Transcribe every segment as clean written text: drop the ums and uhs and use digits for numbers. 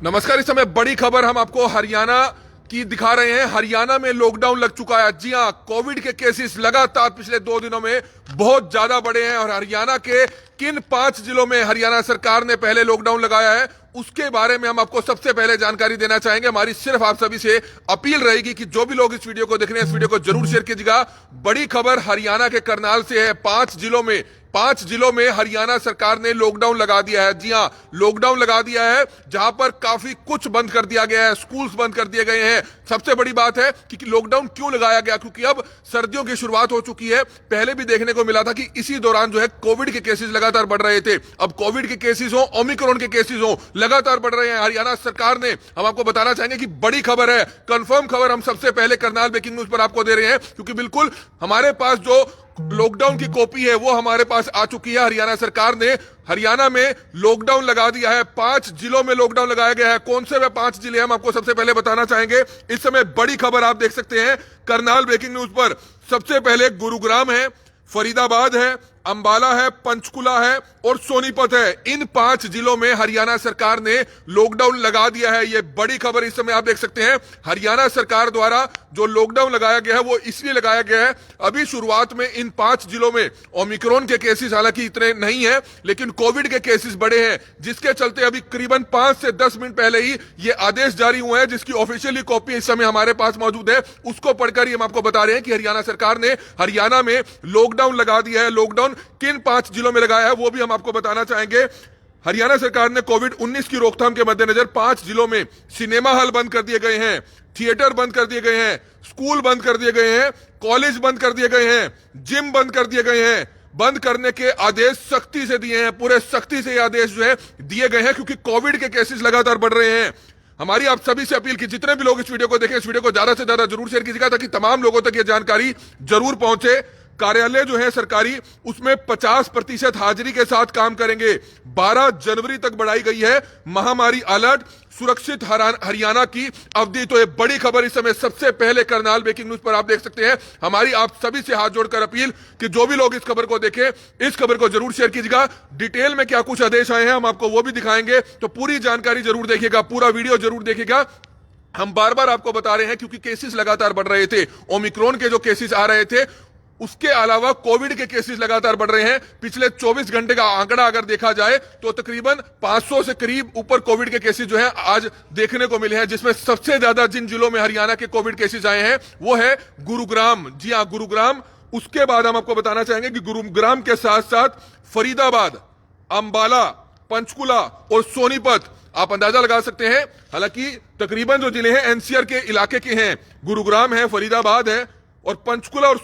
नमस्कार। इस समय बड़ी खबर हम आपको हरियाणा की दिखा रहे हैं। हरियाणा में लॉकडाउन लग चुका है। जी हां, कोविड के केसेस लगातार पिछले 2 दिनों में बहुत ज्यादा बढ़े हैं और हरियाणा के किन 5 जिलों में हरियाणा सरकार ने पहले लॉकडाउन लगाया है उसके बारे में हम आपको सबसे पहले जानकारी देना चाहेंगे। हमारी सिर्फ आप सभी से अपील रहेगी कि जो भी लोग इस वीडियो को देख रहे हैं इस वीडियो को जरूर शेयर कीजिएगा। बड़ी खबर हरियाणा के करनाल से है। 5 जिलों में हरियाणा सरकार ने लॉकडाउन लगा दिया है। जी हां, लॉकडाउन लगा दिया है जहां पर काफी कुछ बंद कर दिया गया है, स्कूल्स बंद कर दिए गए हैं। सबसे बड़ी बात है कि लॉकडाउन क्यों लगाया गया, क्योंकि अब सर्दियों की शुरुआत हो चुकी है। पहले भी देखने को मिला था कि इसी दौरान जो है कोविड के केसेस लगातार बढ़ रहे थे। अब कोविड के केसेस हो, ओमिक्रॉन के केसेस हो, लगातार बढ़ रहे हैं। हरियाणा सरकार ने, हम आपको बताना चाहेंगे कि बड़ी खबर है, कंफर्म खबर हम सबसे पहले करनाल ब्रेकिंग न्यूज पर आपको दे रहे हैं, क्योंकि बिल्कुल हमारे पास जो लॉकडाउन की कॉपी है वो हमारे पास आ चुकी है। हरियाणा सरकार ने हरियाणा में लॉकडाउन लगा दिया है। 5 जिलों में लॉकडाउन लगाया गया है। कौन से वे 5 जिले हम आपको सबसे पहले बताना चाहेंगे। इस समय बड़ी खबर आप देख सकते हैं करनाल ब्रेकिंग न्यूज पर। सबसे पहले गुरुग्राम है, फरीदाबाद है, अंबाला है, पंचकुला है और सोनीपत है। इन 5 जिलों में हरियाणा सरकार ने लॉकडाउन लगा दिया है। यह बड़ी खबर इस समय आप देख सकते हैं। हरियाणा सरकार द्वारा जो लॉकडाउन लगाया गया है वो इसलिए लगाया गया है, अभी शुरुआत में इन 5 जिलों में ओमिक्रॉन के केसेस हालांकि इतने नहीं है, लेकिन कोविड के केसेस बड़े हैं, जिसके चलते अभी करीबन 5 से 10 मिनट पहले ही ये आदेश जारी हुए हैं, जिसकी ऑफिशियली कॉपी इस समय हमारे पास मौजूद है। उसको पढ़कर ही हम आपको बता रहे हैं कि हरियाणा सरकार ने हरियाणा में लॉकडाउन लगा दिया है। लॉकडाउन किन 5 जिलों में लगाया है वो भी हम आपको बताना चाहेंगे। हरियाणा सरकार ने कोविड-19 की रोकथाम के मद्देनजर 5 जिलों में सिनेमा हॉल बंद कर दिए गए हैं, थिएटर बंद कर दिए गए हैं, स्कूल बंद कर दिए गए हैं, कॉलेज बंद कर दिए गए हैं, जिम बंद कर दिए गए हैं। बंद करने के आदेश सख्ती से दिए हैं, पूरे सख्ती से ये आदेश जो है दिए गए हैं, क्योंकि कोविड के केसेस लगातार बढ़ रहे हैं। हमारी आप सभी से अपील की जितने भी लोग इस वीडियो को देखें, इस वीडियो को ज्यादा से ज्यादा जरूर शेयर कीजिएगा ताकि तमाम लोगों तक ये जानकारी जरूर पहुंचे। कार्यालय जो है सरकारी उसमें 50% हाजिरी के साथ काम करेंगे। 12 जनवरी तक बढ़ाई गई है महामारी अलर्ट, सुरक्षित हरियाणा की अवधि। तो ये बड़ी खबर इस समय सबसे पहले करनाल ब्रेकिंग न्यूज पर आप देख सकते हैं। हमारी आप सभी से हाथ जोड़कर अपील कि जो भी लोग इस खबर को देखें इस खबर को जरूर शेयर कीजिएगा। डिटेल में क्या कुछ आदेश आए हैं हम आपको वो भी दिखाएंगे, तो पूरी जानकारी जरूर देखिएगा, पूरा वीडियो जरूर देखिएगा। हम बार बार आपको बता रहे हैं क्योंकि केसेस लगातार बढ़ रहे थे। ओमिक्रॉन के जो केसेस आ रहे थे उसके अलावा कोविड के केसेस लगातार बढ़ रहे हैं। पिछले 24 घंटे का आंकड़ा अगर देखा जाए तो तकरीबन 500 से करीब ऊपर कोविड के केसेस जो हैं आज देखने को मिले हैं, जिसमें सबसे ज्यादा जिन जिलों में हरियाणा के कोविड केसेस आए हैं वो है गुरुग्राम। जी हां, गुरुग्राम। उसके बाद हम आपको बताना चाहेंगे कि गुरुग्राम के साथ साथ फरीदाबाद, अंबाला, पंचकुला और सोनीपत, आप अंदाजा लगा सकते हैं। हालांकि तकरीबन जो जिले हैं एनसीआर के इलाके के हैं, गुरुग्राम है, फरीदाबाद है और पंचकुला और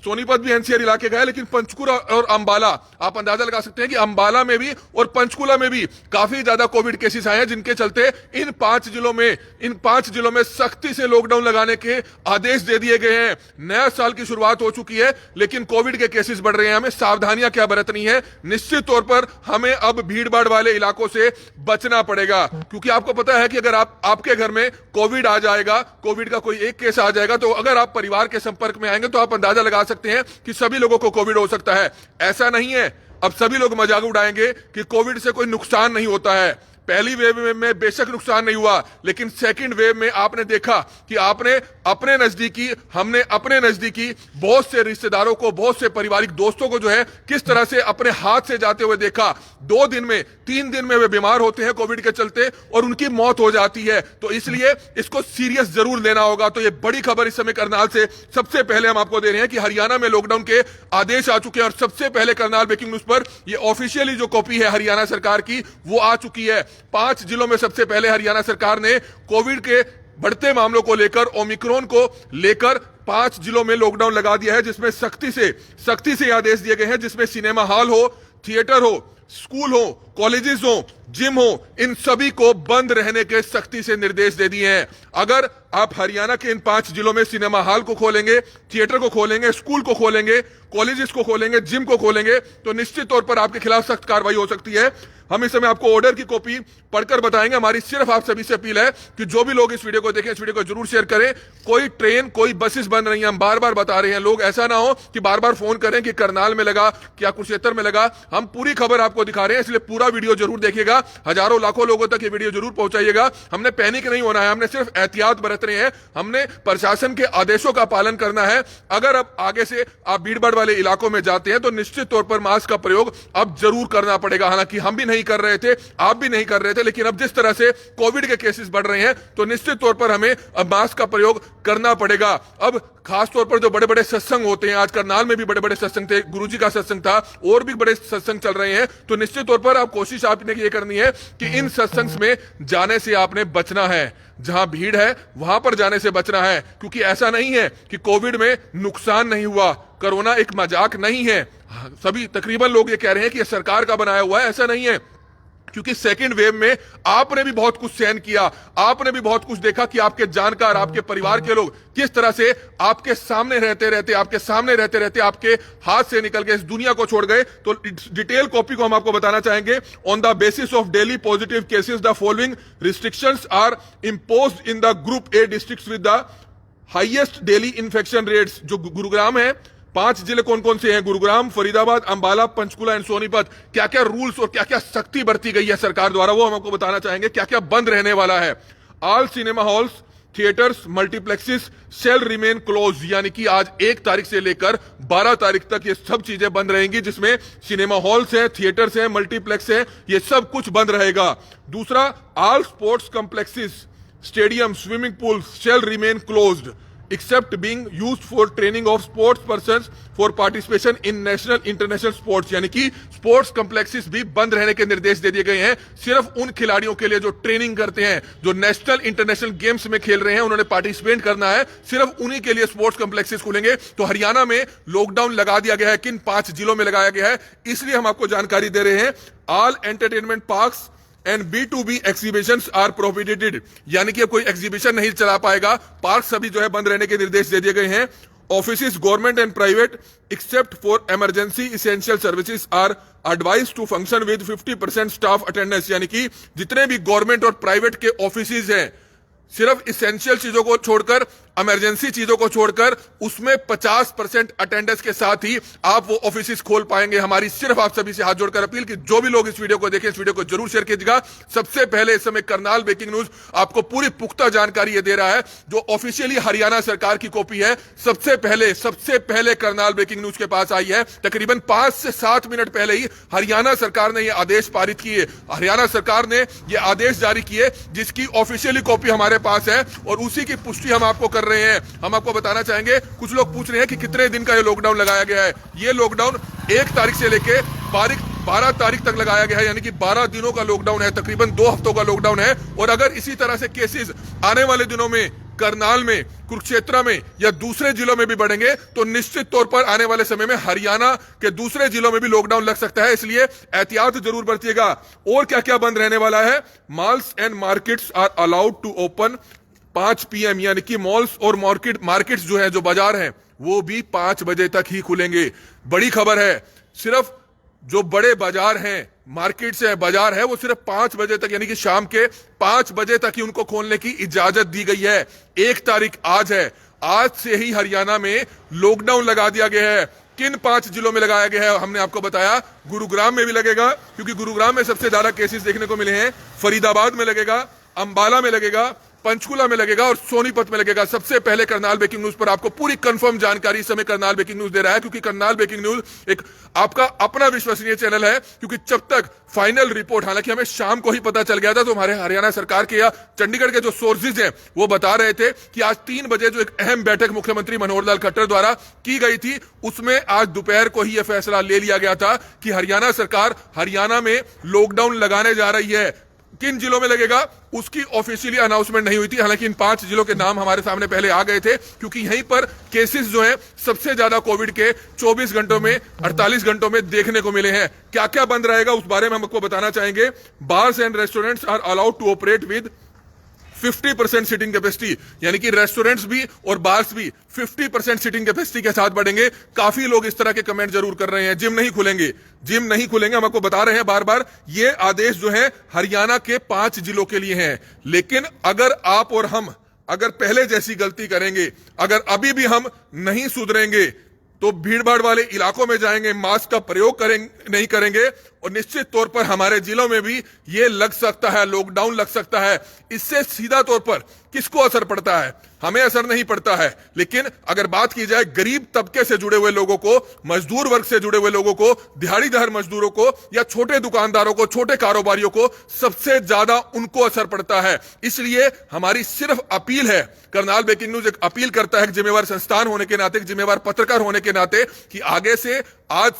सोनीपत भी एनसीआर इलाके का है, लेकिन पंचकुला और अंबाला, आप अंदाजा लगा सकते हैं कि अंबाला में भी और पंचकुला में भी काफी ज्यादा कोविड केसेस आए हैं, जिनके चलते इन 5 जिलों में सख्ती से लॉकडाउन लगाने के आदेश दे दिए गए हैं। नया साल की शुरुआत हो चुकी है, लेकिन कोविड के केसेस बढ़ रहे हैं। हमें सावधानियां क्या बरतनी है, निश्चित तौर पर हमें अब भीड़ भाड़ वाले इलाकों से बचना पड़ेगा, क्योंकि आपको पता है कि अगर आपके घर में कोविड आ जाएगा, कोविड का कोई एक केस आ जाएगा, तो अगर आप परिवार के संपर्क में आएंगे तो आप अंदाजा लगा सकते हैं कि सभी लोगों को कोविड हो सकता है। ऐसा नहीं है, अब सभी लोग मजाक उड़ाएंगे कि कोविड से कोई नुकसान नहीं होता है। पहली वेव में बेशक नुकसान नहीं हुआ, लेकिन सेकंड वेव में आपने देखा कि हमने अपने नजदीकी बहुत से रिश्तेदारों को, बहुत से पारिवारिक दोस्तों को जो है किस तरह से अपने हाथ से जाते हुए देखा। 2 दिन में, 3 दिन में वे बीमार होते हैं कोविड के चलते और उनकी मौत हो जाती है। तो इसलिए इसको सीरियस जरूर लेना होगा। तो ये बड़ी खबर इस समय करनाल से सबसे पहले हम आपको दे रहे हैं कि हरियाणा में लॉकडाउन के आदेश आ चुके हैं और सबसे पहले करनाल ब्रेकिंग न्यूज पर ये ऑफिशियली जो कॉपी है हरियाणा सरकार की वो आ चुकी है। 5 जिलों में सबसे पहले हरियाणा सरकार ने कोविड के बढ़ते मामलों को लेकर, ओमिक्रॉन को लेकर 5 जिलों में लॉकडाउन लगा दिया है, जिसमें सख्ती से आदेश दिए गए हैं, जिसमें सिनेमा हॉल हो, थिएटर हो, स्कूल हो, कॉलेजेस हो, जिम हो, इन सभी को बंद रहने के सख्ती से निर्देश दे दिए हैं। अगर आप हरियाणा के इन 5 जिलों में सिनेमा हॉल को खोलेंगे, थिएटर को खोलेंगे, स्कूल को खोलेंगे, कॉलेजेस को खोलेंगे, जिम को खोलेंगे, तो निश्चित तौर पर आपके खिलाफ सख्त कार्रवाई हो सकती है। हम इस समय आपको ऑर्डर की कॉपी पढ़कर बताएंगे। हमारी सिर्फ आप सभी से अपील है कि जो भी लोग इस वीडियो को देखें, इस वीडियो को जरूर शेयर करें। कोई ट्रेन, कोई बसेस बन रही हैं, हम बार बार बता रहे हैं। लोग ऐसा ना हो कि बार बार फोन करें कि करनाल में लगा, क्या कुरुक्षेत्र में लगा। हम पूरी खबर आपको दिखा रहे हैं, इसलिए पूरा वीडियो जरूर देखिएगा। हजारों लाखों लोगों तक ये वीडियो जरूर पहुंचाइएगा। हमने पैनिक नहीं होना है, हमने सिर्फ एहतियात बरत रहे हैं, हमने प्रशासन के आदेशों का पालन करना है। अगर अब आगे से आप भीड़ भाड़ वाले इलाकों में जाते हैं तो निश्चित तौर पर मास्क का प्रयोग अब जरूर करना पड़ेगा। हालांकि हम भी नहीं कर रहे थे, आप भी नहीं कर रहे थे, लेकिन अब जिस तरह से कोविड के केसेस बढ़ रहे हैं तो निश्चित तौर पर हमें अब मास्क का प्रयोग करना पड़ेगा। अब खास तौर पर जो बड़े बड़े सत्संग होते हैं, आज करनाल में भी बड़े बड़े सत्संग थे, गुरुजी का सत्संग था, और भी बड़े सत्संग चल रहे हैं, तो निश्चित तौर पर आप कोशिश आपने ये करनी है कि इन सत्संग में जाने से आपने बचना है। जहां भीड़ है वहां पर जाने से बचना है, क्योंकि ऐसा नहीं है कि कोविड में नुकसान नहीं हुआ, कोरोना एक मजाक नहीं है। सभी तकरीबन लोग ये कह रहे हैं कि ये सरकार का बनाया हुआ है, ऐसा नहीं है। क्योंकि सेकेंड वेव में आपने भी बहुत कुछ सहन किया, आपने भी बहुत कुछ देखा कि आपके जानकार, आपके परिवार के लोग किस तरह से आपके सामने रहते रहते आपके हाथ से निकल के इस दुनिया को छोड़ गए। तो डिटेल कॉपी को हम आपको बताना चाहेंगे। On the basis of daily positive cases the following restrictions are imposed in the group A districts with the highest daily infection rates. जो गुरुग्राम है, 5 जिले कौन कौन से हैं? गुरुग्राम, फरीदाबाद, अंबाला, पंचकुला एंड सोनीपत। क्या क्या रूल्स और क्या क्या सख्ती बरती गई है सरकार द्वारा, वो हम आपको बताना चाहेंगे। क्या क्या बंद रहने वाला है? All cinema halls, theatres, multiplexes shall remain close, यानी कि आज 1 तारीख से लेकर 12 तारीख तक ये सब चीजें बंद रहेंगी, जिसमें सिनेमा हॉल्स है, थिएटर्स है, मल्टीप्लेक्स है, ये सब कुछ बंद रहेगा। दूसरा, all sports complexes, stadium, swimming pools shall remain closed except being used for training of sports persons for participation in national international sports। यानी कि स्पोर्ट्स कॉम्प्लेक्सेस भी बंद रहने के निर्देश दे दिए गए हैं। सिर्फ उन खिलाड़ियों के लिए जो ट्रेनिंग करते हैं, जो नेशनल इंटरनेशनल गेम्स में खेल रहे हैं, उन्होंने पार्टिसिपेट करना है, सिर्फ उन्हीं के लिए स्पोर्ट्स कॉम्प्लेक्सेस खुलेंगे। तो हरियाणा में लॉकडाउन लगा दिया गया है। किन 5 जिलों में लगाया गया है, इसलिए हम आपको जानकारी दे रहे हैं। All entertainment parks and B2B exhibitions are prohibited, यानी कि अब कोई एग्जीबिशन नहीं चला पाएगा। पार्क सभी जो है बंद रहने के निर्देश दे दिए गए हैं। Offices government and private except for emergency essential services are advise to function with 50% staff attendance, यानी कि जितने भी गवर्नमेंट और प्राइवेट के ऑफिसेज हैं, सिर्फ इसेंशियल चीजों को छोड़कर, इमरजेंसी चीजों को छोड़कर, उसमें 50% अटेंडेंस के साथ ही आप वो ऑफिस खोल पाएंगे। हमारी सिर्फ आप सभी से हाथ जोड़कर अपील कि जो भी लोग इस वीडियो को देखें, इस वीडियो को जरूर शेयर कीजिएगा। सबसे पहले इस समय करनाल ब्रेकिंग न्यूज आपको पूरी पुख्ता जानकारी ये दे रहा है, जो ऑफिशियली हरियाणा सरकार की कॉपी है। सबसे पहले करनाल ब्रेकिंग न्यूज के पास आई है। तकरीबन 5 से 7 मिनट पहले ही हरियाणा सरकार ने यह आदेश पारित किए, हरियाणा सरकार ने यह आदेश जारी किए, जिसकी ऑफिशियली कॉपी हमारे पास है और उसी की पुष्टि हम आपको कर रहे हैं। हम आपको बताना चाहेंगे, कुछ लोग पूछ रहे हैं कि कितने दिन का ये लॉकडाउन लगाया गया है। ये लॉकडाउन 1 तारीख से लेके 12 तारीख तक लगाया गया है, यानी कि 12 दिनों का लॉकडाउन है, तकरीबन 2 हफ्तों का लॉकडाउन है। और अगर इसी तरह से केसेस आने वाले दिनों में करनाल में, कुरुक्षेत्र में या दूसरे जिलों में भी बढ़ेंगे तो निश्चित तौर पर आने वाले समय में हरियाणा के दूसरे जिलों में भी लॉकडाउन लग सकता है, इसलिए एहतियात जरूर बरतिएगा। और क्या क्या बंद रहने वाला है? Malls and markets are allowed to open 5 PM, यानी कि मॉल्स और मार्केट्स जो है, जो बाजार हैं, वो भी 5 बजे तक ही खुलेंगे। बड़ी खबर है, सिर्फ जो बड़े बाजार हैं, मार्केट्स है, बाजार है, वो सिर्फ 5 बजे तक, यानी कि शाम के 5 बजे तक ही उनको खोलने की इजाजत दी गई है। 1 तारीख आज है, आज से ही हरियाणा में लॉकडाउन लगा दिया गया है। किन 5 जिलों में लगाया गया है हमने आपको बताया। गुरुग्राम में भी लगेगा, क्योंकि गुरुग्राम में सबसे ज्यादा केसेस देखने को मिले हैं। फरीदाबाद में लगेगा, अंबाला में लगेगा, पंचकुला में लगेगा और सोनीपत में लगेगा। सबसे पहले करनाल ब्रेकिंग न्यूज पर आपको पूरी कंफर्म जानकारी इस समय करनाल ब्रेकिंग न्यूज दे रहा है, क्योंकि करनाल ब्रेकिंग न्यूज एक आपका अपना विश्वसनीय चैनल है। क्योंकि जब तक फाइनल रिपोर्ट, हालांकि हमें शाम को ही पता चल गया था, तो हमारे हरियाणा सरकार के या चंडीगढ़ के जो सोर्सेज हैं वो बता रहे थे कि आज 3 बजे जो एक अहम बैठक मुख्यमंत्री मनोहर लाल खट्टर द्वारा की गई थी, उसमें आज दोपहर को ही यह फैसला ले लिया गया था कि हरियाणा सरकार हरियाणा में लॉकडाउन लगाने जा रही है। किन जिलों में लगेगा उसकी ऑफिशियली अनाउंसमेंट नहीं हुई थी, हालांकि इन 5 जिलों के नाम हमारे सामने पहले आ गए थे, क्योंकि यहीं पर केसेस जो हैं सबसे ज्यादा कोविड के 24 घंटों में, 48 घंटों में देखने को मिले हैं। क्या क्या बंद रहेगा उस बारे में हम आपको बताना चाहेंगे। Bars and restaurants are allowed to operate with 50% seating capacity, यानी कि रेस्टोरेंट्स भी और बार्स भी 50% सीटिंग कैपेसिटी के साथ बढ़ेंगे। काफी लोग इस तरह के कमेंट जरूर कर रहे हैं। जिम नहीं खुलेंगे, जिम नहीं खुलेंगे, हम आपको बता रहे हैं बार बार, ये आदेश जो है हरियाणा के 5 जिलों के लिए हैं। लेकिन अगर आप और हम अगर पहले जैसी गलती करेंगे, अगर अभी भी हम नहीं सुधरेंगे, तो भीड़भाड़ वाले इलाकों में जाएंगे, मास्क का प्रयोग नहीं करेंगे, और निश्चित तौर पर हमारे जिलों में भी ये लग सकता है, लॉकडाउन लग सकता है। इससे सीधा तौर पर किसको असर पड़ता है? हमें असर नहीं पड़ता है, लेकिन अगर बात की जाए गरीब तबके से जुड़े हुए लोगों को, मजदूर वर्ग से जुड़े हुए लोगों को, दिहाड़ीदार मजदूरों को, या छोटे दुकानदारों को, छोटे कारोबारियों को, सबसे ज्यादा उनको असर पड़ता है। इसलिए हमारी सिर्फ अपील है, करनाल ब्रेकिंग न्यूज एक अपील करता है, जिम्मेवार संस्थान होने के नाते, जिम्मेवार पत्रकार होने के नाते, कि आगे से आज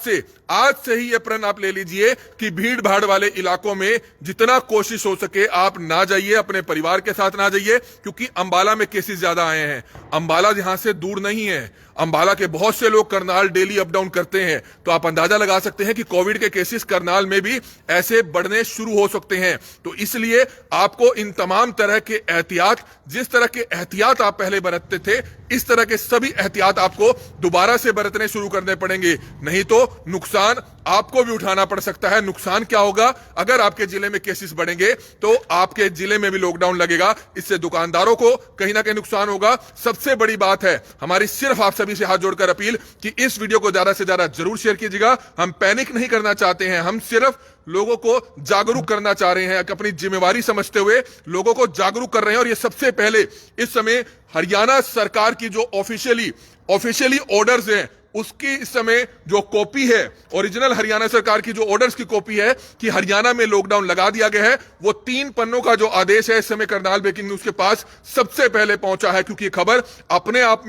से ही यह प्रण आप ले लीजिए कि भीड़ भाड़ वाले इलाकों में जितना कोशिश हो सके आप ना जाइए, अपने परिवार के साथ ना जाइए, क्योंकि अंबाला में केसेस ज्यादा आए हैं। अंबाला यहां से दूर नहीं है, अंबाला के बहुत से लोग करनाल डेली अप डाउन करते हैं, तो आप अंदाजा लगा सकते हैं कि कोविड के केसेस करनाल में भी ऐसे बढ़ने शुरू हो सकते हैं। तो इसलिए आपको इन तमाम तरह के एहतियात, जिस तरह के एहतियात आप पहले बरतते थे, इस तरह के सभी एहतियात आपको दोबारा से बरतने शुरू करने पड़ेंगे, नहीं तो नुकसान आपको भी उठाना पड़ सकता है। नुकसान क्या होगा? अगर आपके जिले में केसेस बढ़ेंगे तो आपके जिले में भी लॉकडाउन लगेगा, इससे दुकानदारों को कहीं ना कहीं नुकसान होगा। सबसे बड़ी बात है हमारी, सिर्फ आप सभी से हाथ जोड़कर अपील कि इस वीडियो को ज्यादा से ज्यादा जरूर शेयर कीजिएगा। हम पैनिक नहीं करना चाहते हैं, हम सिर्फ लोगों को जागरूक करना चाह रहे हैं, अपनी जिम्मेवारी समझते हुए लोगों को जागरूक कर रहे हैं। और ये सबसे पहले इस समय हरियाणा सरकार की जो ऑफिशियली ऑर्डर्स हैं, उसकी इस समय जो कॉपी है, ओरिजिनल हरियाणा सरकार की जो ऑर्डर्स की कॉपी है कि हरियाणा में लॉकडाउन लगा दिया गया है, वो 3 पन्नों का जो आदेश है इस समय करनाल ब्रेकिंग न्यूज के पास सबसे पहले पहुंचा है। क्योंकि खबर अपने आप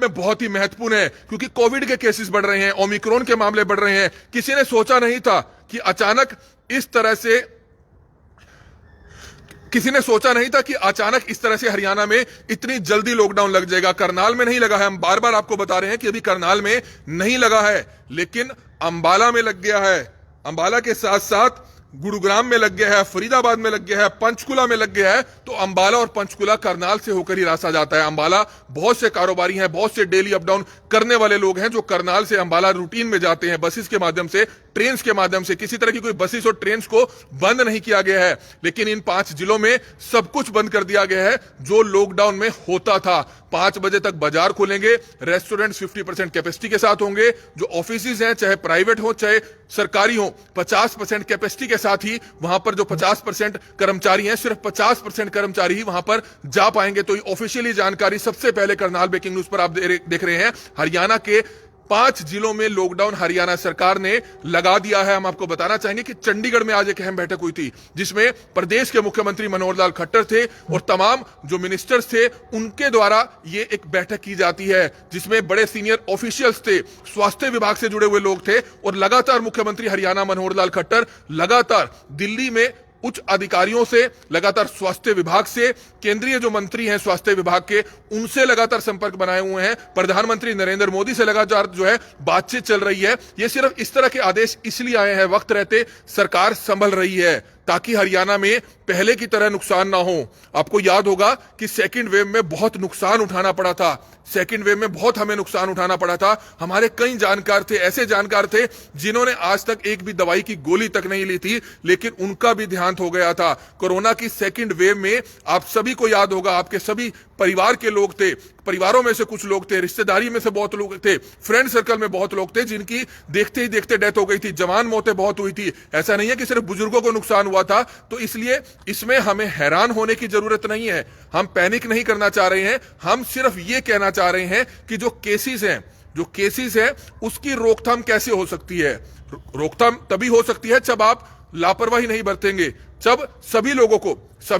में बहुत ही महत्वपूर्ण है, क्योंकि कोविड के केसेस बढ़ रहे हैं, ओमिक्रॉन के मामले बढ़ रहे हैं। किसी ने सोचा नहीं था कि अचानक इस तरह से हरियाणा में इतनी जल्दी लॉकडाउन लग जाएगा। करनाल में नहीं लगा है, हम बार बार आपको बता रहे हैं कि अभी करनाल में नहीं लगा है, लेकिन अंबाला में लग गया है। अंबाला के साथ साथ गुरुग्राम में लग गया है, फरीदाबाद में लग गया है, पंचकुला में लग गया है। तो अंबाला और पंचकुला करनाल से होकर ही रास्ता जाता है। अंबाला बहुत से कारोबारी हैं, बहुत से डेली अप डाउन करने वाले लोग हैं जो करनाल से अंबाला रूटीन में जाते हैं, बसेस के माध्यम से, ट्रेन के माध्यम से। किसी तरह की कोई बसेस और ट्रेन को बंद नहीं किया गया है, लेकिन इन 5 जिलों में सब कुछ बंद कर दिया गया है जो लॉकडाउन में होता था। 5 बजे तक बाजार खुलेंगे, रेस्टोरेंट 50% कैपेसिटी के साथ होंगे, जो ऑफिस हैं चाहे प्राइवेट हो चाहे सरकारी हो, 50% कैपेसिटी के साथ ही वहां पर जो 50% कर्मचारी हैं, सिर्फ 50% कर्मचारी ही वहां पर जा पाएंगे। तो ऑफिशियली जानकारी सबसे पहले करनाल ब्रेकिंग न्यूज पर आप देख रहे हैं। हरियाणा के 5 जिलों में लॉकडाउन हरियाणा सरकार ने लगा दिया है। हम आपको बताना चाहेंगे कि चंडीगढ़ में आज एक अहम बैठक हुई थी, जिसमें प्रदेश के मुख्यमंत्री मनोहर लाल खट्टर थे और तमाम जो मिनिस्टर्स थे, उनके द्वारा ये एक बैठक की जाती है, जिसमें बड़े सीनियर ऑफिशियल्स थे, स्वास्थ्य विभाग से जुड़े हुए लोग थे। और लगातार मुख्यमंत्री हरियाणा मनोहर लाल खट्टर लगातार दिल्ली में उच्च अधिकारियों से, लगातार स्वास्थ्य विभाग से, केंद्रीय जो मंत्री हैं स्वास्थ्य विभाग के, उनसे लगातार संपर्क बनाए हुए हैं। प्रधानमंत्री नरेंद्र मोदी से लगातार जो है बातचीत चल रही है। ये सिर्फ इस तरह के आदेश इसलिए आए हैं, वक्त रहते सरकार संभल रही है ताकि हरियाणा में पहले की तरह नुकसान ना हो। आपको याद होगा कि सेकंड वेव में बहुत नुकसान उठाना पड़ा था, सेकंड वेव में बहुत हमें नुकसान उठाना पड़ा था। हमारे कई जानकार थे, ऐसे जानकार थे जिन्होंने आज तक एक भी दवाई की गोली तक नहीं ली थी, लेकिन उनका भी देहांत हो गया था। कोरोना की सेकंड वेव में आप सभी को याद होगा, आपके सभी परिवार के लोग थे, परिवारों में से कुछ लोग थे, रिश्तेदारी में से बहुत लोग थे, फ्रेंड सर्कल में बहुत लोग थे जिनकी देखते ही देखते डेथ हो गई थी, जवान मौतें बहुत हुई थी। ऐसा नहीं है कि सिर्फ बुजुर्गों को नुकसान हुआ था। तो इसलिए इसमें हमें हैरान होने की जरूरत नहीं है, हम पैनिक नहीं करना चाह रहे हैं। हम सिर्फ ये कहना चाह रहे हैं कि जो केसेस हैं उसकी रोकथाम कैसे हो सकती है। रोकथाम तभी हो सकती है जब आप लापरवाही नहीं बरतेंगे, जब सभी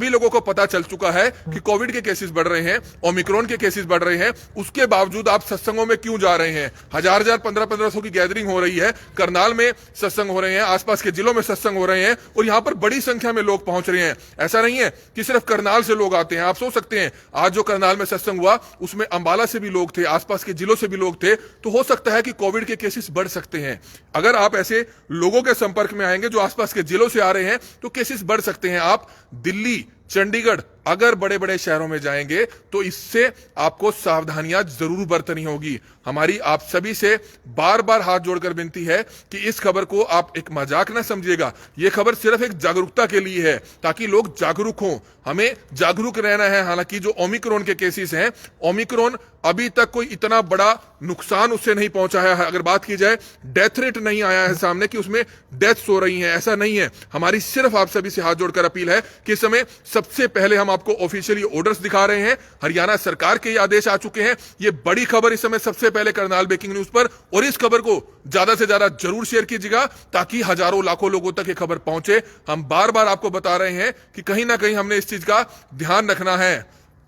लोगों को पता चल चुका है कि कोविड के केसेस बढ़ रहे हैं, ओमिक्रॉन के केसेस बढ़ रहे हैं, उसके बावजूद आप सत्संगों में क्यों जा रहे हैं? 1000 1500 की गैदरिंग हो रही है, करनाल में सत्संग हो रहे हैं, आसपास के जिलों में सत्संग हो रहे हैं और यहां पर बड़ी संख्या में लोग पहुंच रहे हैं। ऐसा नहीं है कि सिर्फ करनाल से लोग आते हैं। आप सोच सकते हैं आज जो करनाल में सत्संग हुआ उसमें अंबाला से भी लोग थे, आसपास के जिलों से भी लोग थे। तो हो सकता है कि कोविड के केसेस बढ़ सकते हैं। अगर आप ऐसे लोगों के संपर्क में आएंगे जो आसपास के जिलों से आ रहे हैं तो केसेस बढ़ सकते हैं। आप दिल्ली, चंडीगढ़, अगर बड़े बड़े शहरों में जाएंगे तो इससे आपको सावधानियां जरूर बरतनी होगी। हमारी आप सभी से बार बार हाथ जोड़कर विनती है कि इस खबर को आप एक मजाक ना समझिएगा। यह खबर सिर्फ एक जागरूकता के लिए है, ताकि लोग जागरूक हों। हमें जागरूक रहना है। हालांकि जो ओमिक्रॉन के केसेस हैं, ओमिक्रॉन अभी तक कोई इतना बड़ा नुकसान उससे नहीं पहुंचा है। अगर बात की जाए, डेथ रेट नहीं आया है सामने कि उसमें डेथ्स हो रही हैं, ऐसा नहीं है। हमारी सिर्फ आप सभी से हाथ जोड़कर अपील है कि इस समय सबसे पहले हम आपको ऑफिशियली ऑर्डर्स दिखा रहे हैं। हरियाणा सरकार के ये आदेश आ चुके हैं। ये बड़ी खबर इस समय सबसे पहले करनाल ब्रेकिंग न्यूज पर, और इस खबर को ज्यादा से ज्यादा जरूर शेयर कीजिएगा ताकि हजारों लाखों लोगों तक ये खबर पहुंचे। हम बार बार आपको बता रहे हैं कि कहीं ना कहीं हमने इस चीज का ध्यान रखना है।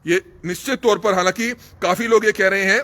ये निश्चित तौर पर, हालांकि काफी लोग ये कह रहे हैं,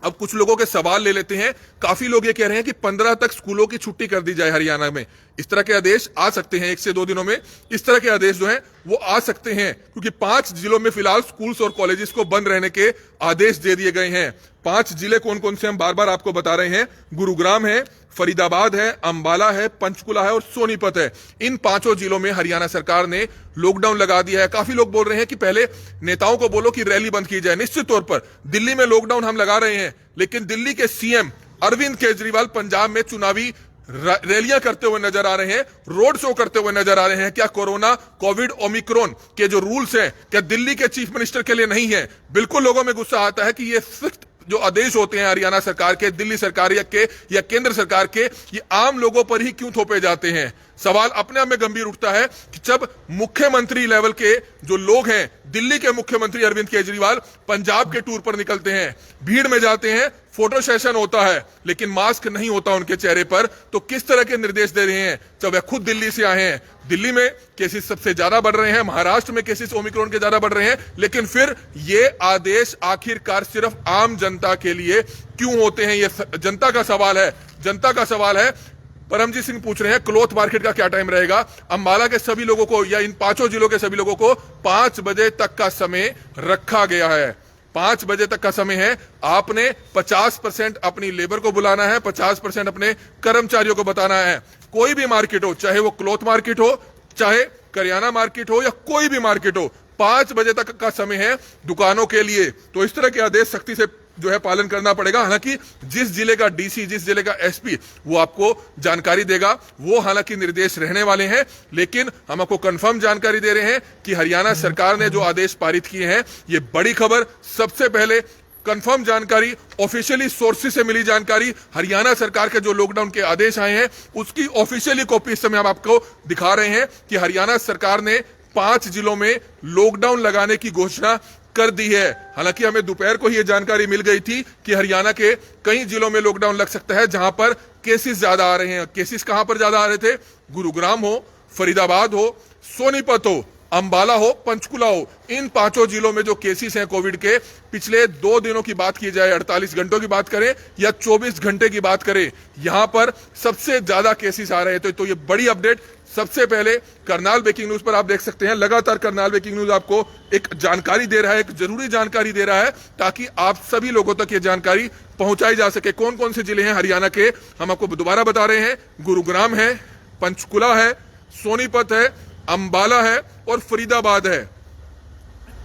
अब कुछ लोगों के सवाल ले लेते हैं। काफी लोग ये कह रहे हैं कि 15 तक स्कूलों की छुट्टी कर दी जाए हरियाणा में। इस तरह के आदेश आ सकते हैं 1 से 2 दिनों में। इस तरह के आदेश जो हैं वो आ सकते हैं, क्योंकि 5 जिलों में फिलहाल स्कूल्स और कॉलेजेस को बंद रहने के आदेश दे दिए गए हैं। 5 जिले कौन कौन से हम बार बार आपको बता रहे हैं। गुरुग्राम है, फरीदाबाद है, अंबाला है, पंचकुला है और सोनीपत है। इन 5 जिलों में हरियाणा सरकार ने लॉकडाउन लगा दिया है। काफी लोग बोल रहे हैं कि पहले नेताओं को बोलो कि रैली बंद की जाए। निश्चित तौर पर दिल्ली में लॉकडाउन हम लगा रहे हैं, लेकिन दिल्ली के सीएम अरविंद केजरीवाल पंजाब में चुनावी रैलियां करते हुए नजर आ रहे हैं, रोड शो करते हुए नजर आ रहे हैं। क्या कोरोना, कोविड, ओमिक्रॉन के जो रूल्स हैं, क्या दिल्ली के चीफ मिनिस्टर के लिए नहीं है? बिल्कुल लोगों में गुस्सा आता है कि ये सख्त जो आदेश होते हैं हरियाणा सरकार के, दिल्ली सरकार या केंद्र सरकार के, ये आम लोगों पर ही क्यों थोपे जाते हैं। सवाल अपने आप में गंभीर उठता है कि जब मुख्यमंत्री लेवल के जो लोग हैं, दिल्ली के मुख्यमंत्री अरविंद केजरीवाल पंजाब के टूर पर निकलते हैं, भीड़ में जाते हैं, फोटो सेशन होता है, लेकिन मास्क नहीं होता उनके चेहरे पर, तो किस तरह के निर्देश दे रहे हैं जब वे खुद दिल्ली से आए हैं। दिल्ली में केसेस सबसे ज्यादा बढ़ रहे हैं, महाराष्ट्र में केसेस ओमिक्रॉन के ज्यादा बढ़ रहे हैं, लेकिन फिर ये आदेश आखिरकार सिर्फ आम जनता के लिए क्यों होते हैं? ये जनता का सवाल है। जनता का सवाल है। परमजीत सिंह पूछ रहे हैं क्लॉथ मार्केट का क्या टाइम रहेगा। अंबाला के सभी लोगों को या इन 5 जिलों के सभी लोगों को 5 बजे तक का समय रखा गया है। 5 बजे तक का समय है। आपने 50% अपनी लेबर को बुलाना है, 50% अपने कर्मचारियों को बताना है। कोई भी मार्केट हो, चाहे वो क्लॉथ मार्केट हो, चाहे करियाना मार्केट हो या कोई भी मार्केट हो, 5 बजे तक का समय है दुकानों के लिए। तो इस तरह के आदेश सख्ती से जो है पालन करना पड़ेगा। हालांकि जिस जिले का डीसी, जिस जिले का एसपी वो आपको जानकारी देगा, वो हालांकि निर्देश रहने वाले हैं, लेकिन हम आपको कंफर्म जानकारी दे रहे हैं कि हरियाणा सरकार ने जो आदेश पारित किए हैं, ये बड़ी खबर। सबसे पहले कंफर्म जानकारी, ऑफिशियली सोर्सेज से मिली जानकारी, हरियाणा सरकार के जो लॉकडाउन के आदेश आए हैं उसकी ऑफिशियली कॉपी इस समय हम आपको दिखा रहे हैं कि हरियाणा सरकार ने 5 जिलों में लॉकडाउन लगाने की घोषणा कर दी है। हालांकि हमें दोपहर को ही यह जानकारी मिल गई थी कि हरियाणा के कई जिलों में लॉकडाउन लग सकता है जहां पर केसेस ज्यादा आ रहे हैं। केसेस कहां पर ज्यादा आ रहे थे? गुरुग्राम हो, फरीदाबाद हो, सोनीपत हो, अंबाला हो, पंचकुला हो, इन 5 जिलों में जो केसेस हैं कोविड के, पिछले 2 दिनों की बात की जाए, 48 घंटों की बात करें या 24 घंटे की बात करें, यहां पर सबसे ज्यादा केसेस आ रहे हैं। तो ये बड़ी अपडेट सबसे पहले करनाल ब्रेकिंग न्यूज पर आप देख सकते हैं। लगातार करनाल ब्रेकिंग न्यूज आपको एक जानकारी दे रहा है, एक जरूरी जानकारी दे रहा है, ताकि आप सभी लोगों तक ये जानकारी पहुंचाई जा सके। कौन कौन से जिले हैं हरियाणा के, हम आपको दोबारा बता रहे हैं। गुरुग्राम है, पंचकुला है, सोनीपत है, अंबाला है और फरीदाबाद है।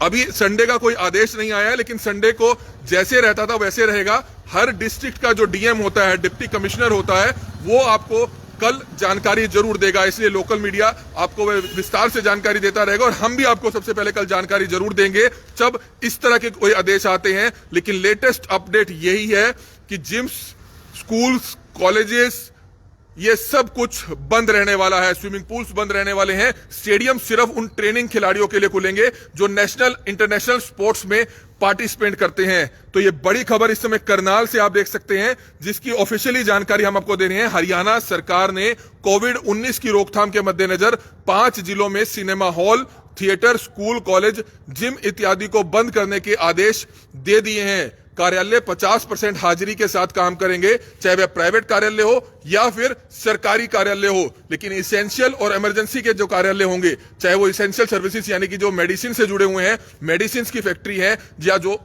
अभी संडे का कोई आदेश नहीं आया है, लेकिन संडे को जैसे रहता था वैसे रहेगा। हर डिस्ट्रिक्ट का जो डीएम होता है, डिप्टी कमिश्नर होता है, वो आपको कल जानकारी जरूर देगा। इसलिए लोकल मीडिया आपको विस्तार से जानकारी देता रहेगा और हम भी आपको सबसे पहले कल जानकारी जरूर देंगे जब इस तरह के कोई आदेश आते हैं। लेकिन लेटेस्ट अपडेट यही है कि जिम्स, स्कूल्स, कॉलेजेस, ये सब कुछ बंद रहने वाला है। स्विमिंग पूल्स बंद रहने वाले हैं। स्टेडियम सिर्फ उन ट्रेनिंग खिलाड़ियों के लिए खुलेंगे जो नेशनल, इंटरनेशनल स्पोर्ट्स में पार्टिसिपेट करते हैं। तो ये बड़ी खबर इस समय करनाल से आप देख सकते हैं, जिसकी ऑफिशियली जानकारी हम आपको दे रहे हैं। हरियाणा सरकार ने कोविड-19 की रोकथाम के मद्देनजर 5 जिलों में cinema hall, theatre, school, college, gym इत्यादि को बंद करने के आदेश दे दिए हैं। कार्यालय 50% हाजिरी के साथ काम करेंगे, चाहे वह प्राइवेट कार्यालय हो या फिर सरकारी कार्यालय हो। लेकिन इसेंशियल और इमरजेंसी के जो कार्यालय होंगे, चाहे वो इसेंशियल सर्विसेज यानी कि जो मेडिसिन से जुड़े हुए हैं, मेडिसिन की फैक्ट्री है, या जो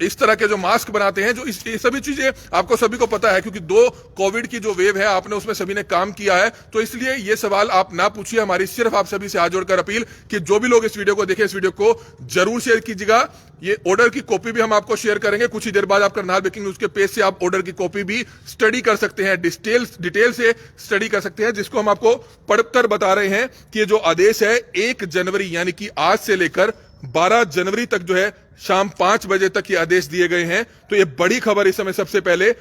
इस तरह के जो मास्क बनाते हैं, जो ये सभी चीजें आपको सभी को पता है, क्योंकि 2 कोविड की जो वेव है आपने उसमें सभी ने काम किया है। तो इसलिए ये सवाल आप ना पूछिए, हमारी सिर्फ आप सभी से हाथ जोड़कर अपील कि जो भी लोग इस वीडियो को देखें, इस वीडियो को जरूर शेयर कीजिएगा। ये ऑर्डर की कॉपी भी हम आपको शेयर करेंगे कुछ ही देर बाद। आप करनाल ब्रेकिंग न्यूज के पेज से आप ऑर्डर की कॉपी भी स्टडी कर सकते हैं, डिटेल से स्टडी कर सकते हैं, जिसको हम आपको पढ़कर बता रहे हैं कि ये जो आदेश है 1 जनवरी यानी कि आज से लेकर 12 जनवरी तक जो है शाम 5 बजे तक ये आदेश दिए गए हैं। तो ये बड़ी खबर इस समय सबसे पहले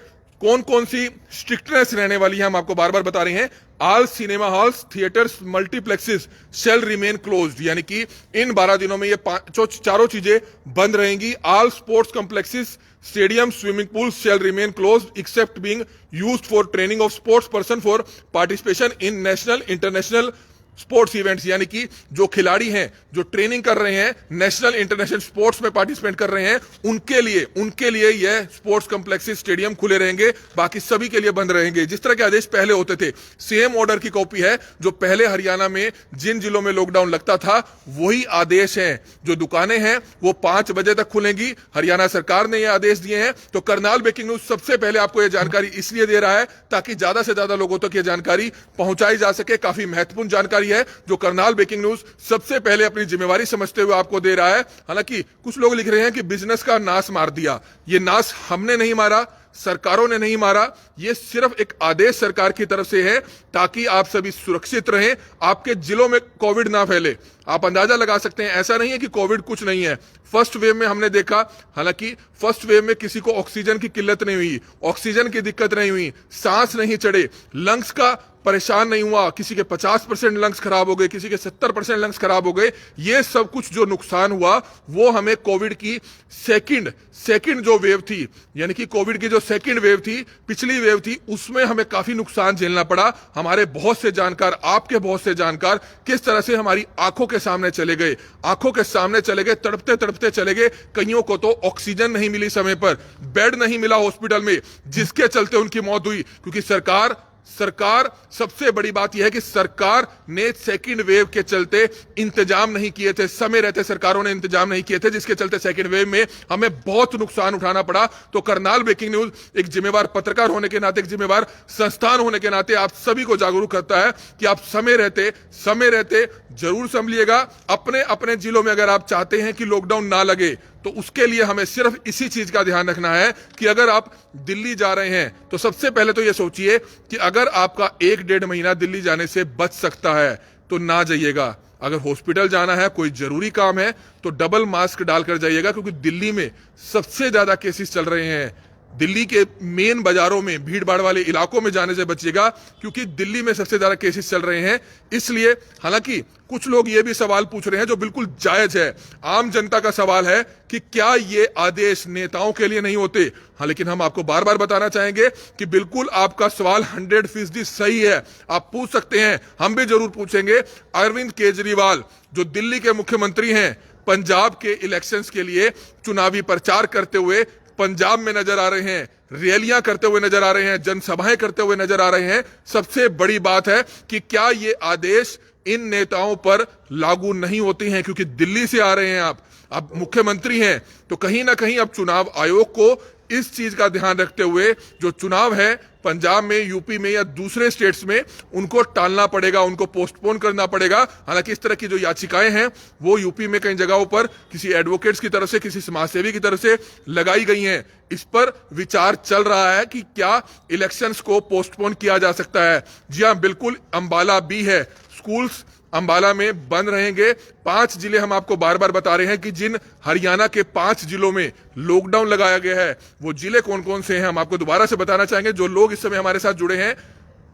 कौन कौन सी स्ट्रिक्टनेस रहने वाली है हम आपको बार बार बता रहे हैं। All cinema halls, theatres, multiplexes shall remain closed, यानी कि इन 12 दिनों में ये चारों चीजें बंद रहेंगी। All sports complexes, stadium, swimming pool shall remain closed except being used for training of sports person for participation in national international sports events, यानी कि जो खिलाड़ी हैं जो ट्रेनिंग कर रहे हैं, नेशनल इंटरनेशनल स्पोर्ट्स में पार्टिसिपेट कर रहे हैं, उनके लिए यह स्पोर्ट्स कॉम्प्लेक्सेस, स्टेडियम खुले रहेंगे, बाकी सभी के लिए बंद रहेंगे। जिस तरह के आदेश पहले होते थे, सेम ऑर्डर की कॉपी है जो पहले हरियाणा में जिन जिलों में लॉकडाउन लगता था वही आदेश है। जो दुकानें हैं वो 5 बजे तक खुलेंगी, हरियाणा सरकार ने यह आदेश दिए हैं। तो करनाल ब्रेकिंग न्यूज सबसे पहले आपको यह जानकारी इसलिए दे रहा है ताकि ज्यादा से ज्यादा लोगों तक यह जानकारी पहुंचाई जा सके। काफी महत्वपूर्ण जानकारी है जो करनाल ब्रेकिंग न्यूज सबसे पहले अपनी जिम्मेवारी समझते हुए आपको दे रहा है। हालांकि कुछ लोग लिख रहे हैं कि बिजनेस का नाश मार दिया, ये नाश हमने नहीं मारा, सरकारों ने नहीं मारा, ये सिर्फ एक आदेश सरकार की तरफ से है ताकि आप सभी सुरक्षित रहें, आपके जिलों में कोविड ना फैले। आप अंदाजा लगा सकते हैं, ऐसा नहीं है कि कोविड कुछ नहीं है। फर्स्ट वेव में हमने देखा, हालांकि फर्स्ट वेव में किसी को ऑक्सीजन की किल्लत नहीं हुई, ऑक्सीजन की दिक्कत नहीं हुई, सांस नहीं चढ़े, लंग्स का परेशान नहीं हुआ, किसी के 50% लंग्स खराब हो गए, किसी के 70% लंग्स खराब हो गए। ये सब कुछ जो नुकसान हुआ वो हमें कोविड की सेकंड जो वेव थी, यानी कि कोविड की जो सेकंड वेव थी, पिछली वेव थी, उसमें हमें काफी नुकसान झेलना पड़ा। हमारे बहुत से जानकार, आपके बहुत से जानकार किस तरह से हमारी आंखों के सामने चले गए, तड़पते तड़पते चले गए। कईयों को तो ऑक्सीजन नहीं मिली समय पर, बेड नहीं मिला हॉस्पिटल में, जिसके चलते उनकी मौत हुई। क्योंकि सरकार सबसे बड़ी बात यह है कि सरकार ने सेकंड वेव के चलते इंतजाम नहीं किए थे, समय रहते सरकारों ने इंतजाम नहीं किए थे, जिसके चलते सेकंड वेव में हमें बहुत नुकसान उठाना पड़ा। तो करनाल ब्रेकिंग न्यूज एक जिम्मेवार पत्रकार होने के नाते, एक जिम्मेवार संस्थान होने के नाते आप सभी को जागरूक करता है कि आप समय रहते जरूर संभलिएगा। अपने जिलों में अगर आप चाहते हैं कि लॉकडाउन ना लगे तो उसके लिए हमें सिर्फ इसी चीज का ध्यान रखना है कि अगर आप दिल्ली जा रहे हैं तो सबसे पहले तो यह सोचिए कि अगर आपका 1-1.5 महीना दिल्ली जाने से बच सकता है तो ना जाइएगा। अगर हॉस्पिटल जाना है, कोई जरूरी काम है, तो डबल मास्क डालकर जाइएगा, क्योंकि दिल्ली में सबसे ज्यादा केसेस चल रहे हैं। दिल्ली के मेन बाजारों में, भीड़ भाड़ वाले इलाकों में जाने से बचिएगा, क्योंकि दिल्ली में सबसे ज्यादा केसेस चल रहे हैं। इसलिए हालांकि कुछ लोग ये भी सवाल पूछ रहे हैं जो बिल्कुल जायज है, आम जनता का सवाल है कि क्या ये आदेश नेताओं के लिए नहीं होते। हाँ, लेकिन हम आपको बार बार बताना चाहेंगे कि बिल्कुल आपका सवाल 100% सही है, आप पूछ सकते हैं, हम भी जरूर पूछेंगे। अरविंद केजरीवाल जो दिल्ली के मुख्यमंत्री हैं, पंजाब के इलेक्शंस के लिए चुनावी प्रचार करते हुए पंजाब में नजर आ रहे हैं, रैलियां करते हुए नजर आ रहे हैं, जनसभाएं करते हुए नजर आ रहे हैं। सबसे बड़ी बात है कि क्या ये आदेश इन नेताओं पर लागू नहीं होते हैं, क्योंकि दिल्ली से आ रहे हैं आप मुख्यमंत्री हैं, तो कहीं ना कहीं अब चुनाव आयोग को इस चीज का ध्यान रखते हुए जो चुनाव है पंजाब में, यूपी में या दूसरे स्टेट्स में, उनको टालना पड़ेगा, उनको पोस्टपोन करना पड़ेगा। हालांकि इस तरह की जो याचिकाएं हैं वो यूपी में कई जगहों पर किसी एडवोकेट्स की तरफ से, किसी समाजसेवी की तरफ से लगाई गई हैं। इस पर विचार चल रहा है कि क्या इलेक्शंस को पोस्टपोन किया जा सकता है। जी हां, बिल्कुल, अंबाला भी है, स्कूल्स अंबाला में बंद रहेंगे। 5 जिले हम आपको बार बार बता रहे हैं कि जिन हरियाणा के 5 जिलों में लॉकडाउन लगाया गया है वो जिले कौन कौन से हैं, हम आपको दोबारा से बताना चाहेंगे। जो लोग इस समय हमारे साथ जुड़े हैं,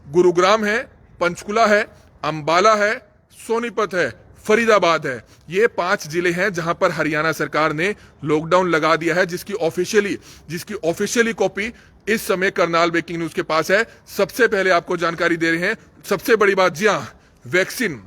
गुरुग्राम है, पंचकुला है, अंबाला है, सोनीपत है, फरीदाबाद है, ये 5 जिले हैं जहां पर हरियाणा सरकार ने लॉकडाउन लगा दिया है, जिसकी ऑफिशियली कॉपी इस समय करनाल ब्रेकिंग न्यूज के पास है। सबसे पहले आपको जानकारी दे रहे हैं। सबसे बड़ी बात, जी हां, वैक्सीन,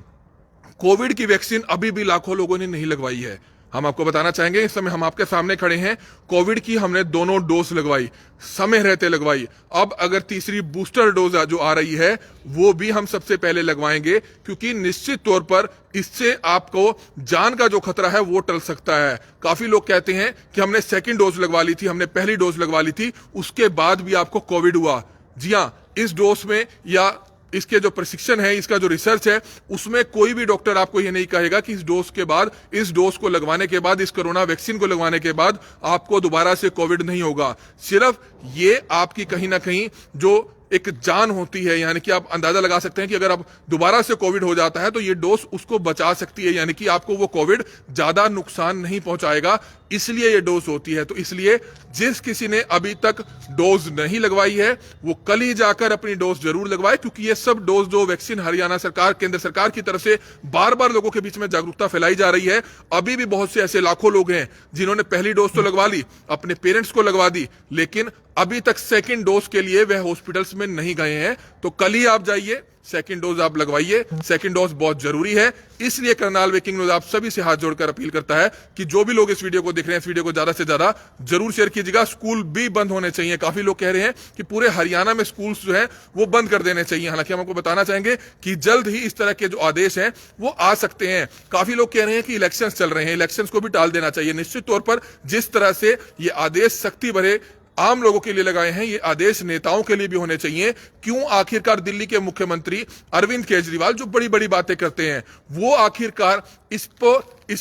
कोविड की वैक्सीन अभी भी लाखों लोगों ने नहीं लगवाई है। हम आपको बताना चाहेंगे, इस समय हम आपके सामने खड़े हैं। कोविड की हमने दोनों डोज लगवाई, समय रहते लगवाई। अब अगर तीसरी बूस्टर डोज जो आ रही है वो भी हम सबसे पहले लगवाएंगे, क्योंकि निश्चित तौर पर इससे आपको जान का जो खतरा है वो टल सकता है। काफी लोग कहते हैं कि हमने सेकंड डोज लगवा ली थी, हमने पहली डोज लगवा ली थी, उसके बाद भी आपको कोविड हुआ। जी हां, इस डोज में या इसके जो प्रशिक्षण है, इसका जो रिसर्च है, उसमें कोई भी डॉक्टर आपको ये नहीं कहेगा कि इस डोज के बाद, इस डोज को लगवाने के बाद, इस कोरोना वैक्सीन को लगवाने के बाद आपको दोबारा से कोविड नहीं होगा। सिर्फ ये आपकी कहीं ना कहीं जो एक जान होती है, यानी कि आप अंदाजा लगा सकते हैं कि अगर आप दोबारा से कोविड हो जाता है तो ये डोज उसको बचा सकती है, यानी कि आपको वो कोविड ज्यादा नुकसान नहीं पहुंचाएगा, इसलिए ये डोज होती है। तो इसलिए जिस किसी ने अभी तक डोज नहीं लगवाई है वो कल ही जाकर अपनी डोज जरूर लगवाए, क्योंकि ये सब डोज जो वैक्सीन हरियाणा सरकार, केंद्र सरकार की तरफ से बार बार लोगों के बीच में जागरूकता फैलाई जा रही है। अभी भी बहुत से ऐसे लाखों लोग हैं जिन्होंने पहली डोज तो लगवा ली, अपने पेरेंट्स को लगवा दी, लेकिन अभी तक सेकंड डोज के लिए वह हॉस्पिटल्स में नहीं गए हैं। तो कल ही आप जाइए, सेकंड डोज आप लगवाइए, सेकंड डोज बहुत जरूरी है। इसलिए करनाल ब्रेकिंग न्यूज आप सभी से हाथ जोड़कर अपील करता है कि जो भी लोग इस वीडियो को देख रहे हैं, इस वीडियो को ज्यादा से ज्यादा जरूर शेयर कीजिएगा। स्कूल भी बंद होने चाहिए। काफी लोग कह रहे हैं कि पूरे हरियाणा में स्कूल जो है वो बंद कर देने चाहिए। हालांकि हम आपको बताना चाहेंगे कि जल्द ही इस तरह के जो आदेश हैं वो आ सकते हैं। काफी लोग कह रहे हैं कि इलेक्शंस चल रहे हैं, इलेक्शंस को भी टाल देना चाहिए। निश्चित तौर पर जिस तरह से ये आदेश सख्ती भरे आम लोगों के लिए लगाए हैं, ये आदेश नेताओं के लिए भी होने चाहिए। क्यों आखिरकार दिल्ली के मुख्यमंत्री अरविंद केजरीवाल जो बड़ी बड़ी बातें करते हैं, वो आखिरकार इस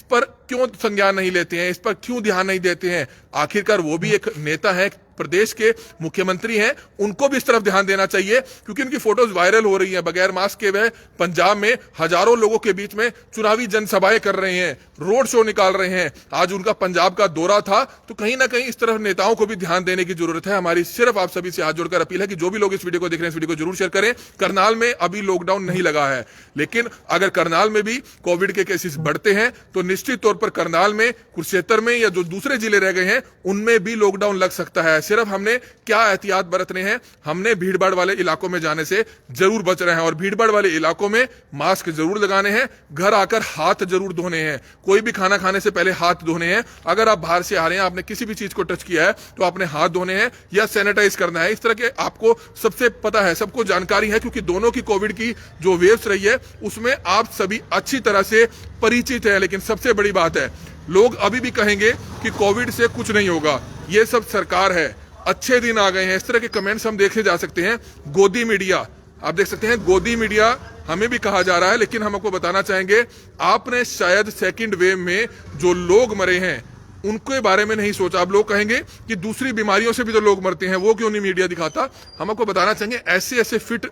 पर क्यों संज्ञान नहीं लेते हैं, इस पर क्यों ध्यान नहीं देते हैं? आखिरकार वो भी एक नेता है, प्रदेश के मुख्यमंत्री हैं, उनको भी इस तरफ ध्यान देना चाहिए, क्योंकि उनकी फोटोज वायरल हो रही हैं। बगैर मास्क के वह पंजाब में हजारों लोगों के बीच में चुनावी जनसभाएं कर रहे हैं, रोड शो निकाल रहे हैं। आज उनका पंजाब का दौरा था। तो कहीं ना कहीं इस तरफ नेताओं को भी ध्यान देने की जरूरत है। हमारी सिर्फ आप सभी से हाथ जोड़कर अपील है कि जो भी लोग इस वीडियो को देख रहे हैं, इस वीडियो को जरूर शेयर करें। करनाल में अभी लॉकडाउन नहीं लगा है, लेकिन अगर करनाल में भी कोविड के केसेस बढ़ते हैं तो निश्चित तौर पर करनाल में, कुरुक्षेत्र में या जो दूसरे जिले रह गए हैं उनमें भी लॉकडाउन लग सकता है। सिर्फ हमने क्या एहतियात बरतने हैं, हमने भीड़भाड़ वाले इलाकों में जाने से जरूर बच रहे हैं, और भीड़भाड़ वाले इलाकों में मास्क जरूर लगाने हैं, घर आकर हाथ जरूर धोने हैं, कोई भी खाना खाने से पहले हाथ धोने हैं। अगर आप बाहर से आ रहे हैं, आपने किसी भी चीज को टच किया है तो आपने हाथ धोने हैं या सैनिटाइज करना है। इस तरह के आपको सबसे पता है, सबको जानकारी है, क्योंकि दोनों की कोविड की जो वेव्स रही है उसमें आप सभी अच्छी तरह से परिचित है। लेकिन सबसे बड़ी बात है, लोग अभी भी कहेंगे कि कोविड से कुछ नहीं होगा, ये सब सरकार है, अच्छे दिन आ गए हैं, इस तरह के कमेंट्स हम देखे जा सकते हैं। गोदी मीडिया, आप देख सकते हैं, गोदी मीडिया हमें भी कहा जा रहा है, लेकिन हम आपको बताना चाहेंगे, आपने शायद सेकंड वेव में जो लोग मरे हैं उनके बारे में नहीं सोचा। अब लोग कहेंगे कि दूसरी बीमारियों से भी तो लोग मरते हैं, वो क्यों नहीं मीडिया दिखाता? हम आपको बताना चाहेंगे, ऐसे ऐसे फिट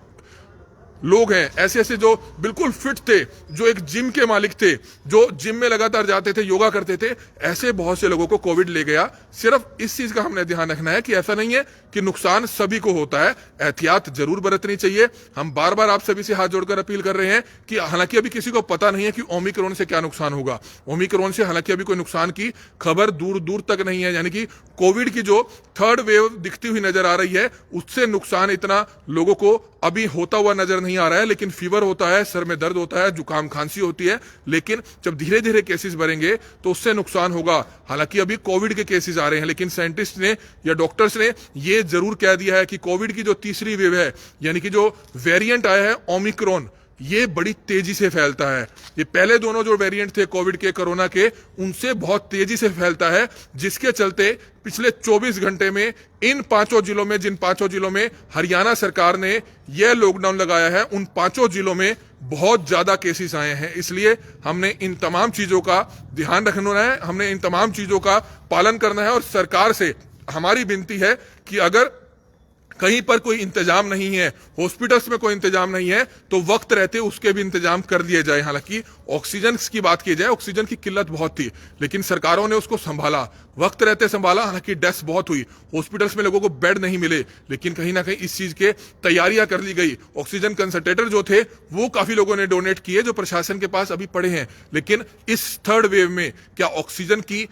लोग हैं, ऐसे ऐसे जो बिल्कुल फिट थे, जो एक जिम के मालिक थे, जो जिम में लगातार जाते थे, योगा करते थे, ऐसे बहुत से लोगों को कोविड ले गया। सिर्फ इस चीज का हमने ध्यान रखना है कि ऐसा नहीं है कि नुकसान सभी को होता है, एहतियात जरूर बरतनी चाहिए। हम बार बार आप सभी से हाथ जोड़कर अपील कर रहे हैं कि हालांकि अभी किसी को पता नहीं है कि ओमिक्रॉन से क्या नुकसान होगा। ओमिक्रॉन से हालांकि अभी कोई नुकसान की खबर दूर दूर तक नहीं है, यानी कि कोविड की जो थर्ड वेव दिखती हुई नजर आ रही है उससे नुकसान इतना लोगों को अभी होता हुआ नजर नहीं आ रहा है। लेकिन फीवर होता है, सर में दर्द होता है, जुकाम खांसी होती है, लेकिन जब धीरे धीरे केसेस बढ़ेंगे तो उससे नुकसान होगा। हालांकि अभी कोविड के केसेस आ रहे हैं, लेकिन साइंटिस्ट ने या डॉक्टर्स ने ये जरूर कह दिया है कि कोविड की जो तीसरी वेव है, यानी कि जो वेरिएंट आया है ओमिक्रॉन, ये बड़ी तेजी से फैलता है। ये पहले दोनों जो वेरिएंट थे कोविड के, कोरोना के, उनसे बहुत तेजी से फैलता है, जिसके चलते पिछले 24 घंटे में इन 5 जिलों में, जिन 5 जिलों में हरियाणा सरकार ने यह लॉकडाउन लगाया है, उन 5 जिलों में बहुत ज्यादा केसेस आए हैं। इसलिए हमने इन तमाम चीजों का ध्यान रखना है, हमने इन तमाम चीजों का पालन करना है। और सरकार से हमारी विनती है कि अगर कहीं पर कोई इंतजाम नहीं है, हॉस्पिटल्स में कोई इंतजाम नहीं है, तो वक्त रहते उसके भी इंतजाम कर दिए जाए। हालांकि ऑक्सीजन की बात की जाए, ऑक्सीजन की किल्लत बहुत थी, लेकिन सरकारों ने उसको संभाला, वक्त रहते संभाला। हालांकि डेथ्स बहुत हुई, हॉस्पिटल्स में लोगों को बेड नहीं मिले, लेकिन कहीं ना कहीं इस चीज के तैयारियां कर ली गई। ऑक्सीजन कंसंट्रेटर जो थे वो काफी लोगों ने डोनेट किए, जो प्रशासन के पास अभी पड़े हैं। लेकिन इस थर्ड वेव में क्या ऑक्सीजन की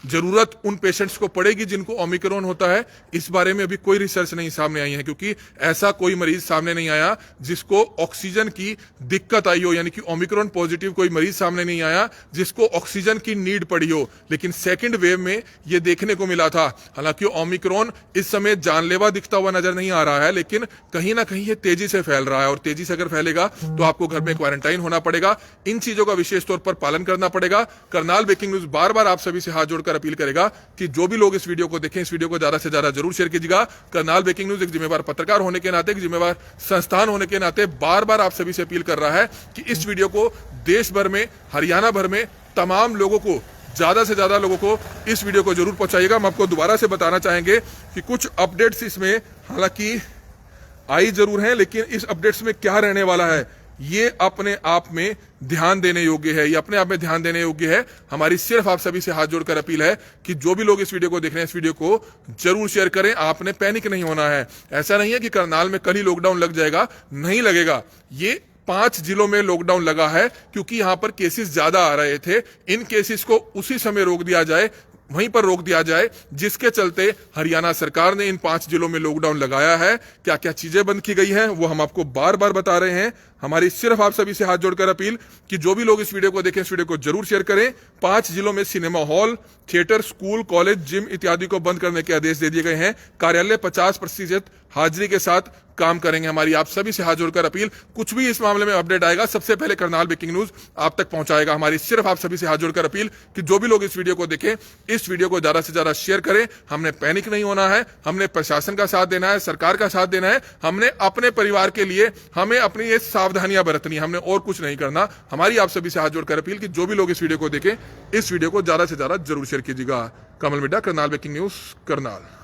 जरूरत उन पेशेंट्स को पड़ेगी जिनको ओमिक्रॉन होता है, इस बारे में अभी कोई रिसर्च नहीं सामने आई है, क्योंकि ऐसा कोई मरीज सामने नहीं आया जिसको ऑक्सीजन की दिक्कत आई हो, यानी कि ओमिक्रॉन पॉजिटिव कोई मरीज सामने नहीं आया जिसको ऑक्सीजन की नीड पड़ी हो। लेकिन सेकेंड वेव में यह देखने को मिला था। हालांकि ओमिक्रॉन इस समय जानलेवा दिखता हुआ नजर नहीं आ रहा है, लेकिन कहीं ना कहीं ये तेजी से फैल रहा है, और तेजी से अगर फैलेगा तो आपको घर में क्वारंटाइन होना पड़ेगा। इन चीजों का विशेष तौर पर पालन करना पड़ेगा। करनाल ब्रेकिंग न्यूज बार बार आप सभी से हाथ जोड़कर अपील करेगा कि जो भी लोग इस वीडियो को देखें, इस वीडियो को ज्यादा से ज्यादा जरूर शेयर कीजिएगा। करनाल ब्रेकिंग न्यूज एक जिम्मेवार पत्रकार होने के नाते, एक जिम्मेवार संस्थान होने के नाते बार बार आप सभी से अपील कर रहा है कि इस वीडियो को देश भर में, हरियाणा भर में तमाम लोगों को, ज्यादा से ज्यादा लोगों को इस वीडियो को जरूर पहुंचाइएगा। हम आपको दोबारा से बताना चाहेंगे कि कुछ अपडेट्स इसमें हालांकि आई जरूर हैं, लेकिन इस अपडेट्स में क्या रहने वाला है ये अपने आप में ध्यान देने योग्य है, ये अपने आप में ध्यान देने योग्य है। हमारी सिर्फ आप सभी से हाथ जोड़कर अपील है कि जो भी लोग इस वीडियो को देख रहे हैं, इस वीडियो को जरूर शेयर करें। आपने पैनिक नहीं होना है। ऐसा नहीं है कि करनाल में कल ही लॉकडाउन लग जाएगा, नहीं लगेगा। ये 5 जिलों में लॉकडाउन लगा है क्योंकि यहां पर केसेस ज्यादा आ रहे थे। इन केसेस को उसी समय रोक दिया जाए, वहीं पर रोक दिया जाए, जिसके चलते हरियाणा सरकार ने इन 5 जिलों में लॉकडाउन लगाया है। क्या क्या चीजें बंद की गई हैं वो हम आपको बार बार बता रहे हैं। हमारी सिर्फ आप सभी से हाथ जोड़कर अपील कि जो भी लोग इस वीडियो को देखें, इस वीडियो को जरूर शेयर करें। 5 जिलों में cinema hall, theatre, school, college, gym इत्यादि को बंद करने के आदेश दे दिए गए हैं। कार्यालय 50% हाजिरी के साथ काम करेंगे। हमारी आप सभी से हाथ जोड़कर अपील, कुछ भी इस मामले में अपडेट आएगा सबसे पहले करनाल ब्रेकिंग न्यूज आप तक पहुंचाएगा। हमारी सिर्फ आप सभी से हाथ जोड़कर अपील कि जो भी लोग इस वीडियो को देखें, इस वीडियो को ज्यादा से ज्यादा शेयर करें। हमने पैनिक नहीं होना है, हमने प्रशासन का साथ देना है, सरकार का साथ देना है। हमने अपने परिवार के लिए हमें अपनी ये सावधानियां बरतनी है, हमने और कुछ नहीं करना। हमारी आप सभी से हाथ जोड़कर अपील कि जो भी लोग इस वीडियो को देखें, इस वीडियो को ज्यादा से ज्यादा जरूर शेयर कीजिएगा। कमल मिड्डा, करनाल ब्रेकिंग न्यूज, करनाल।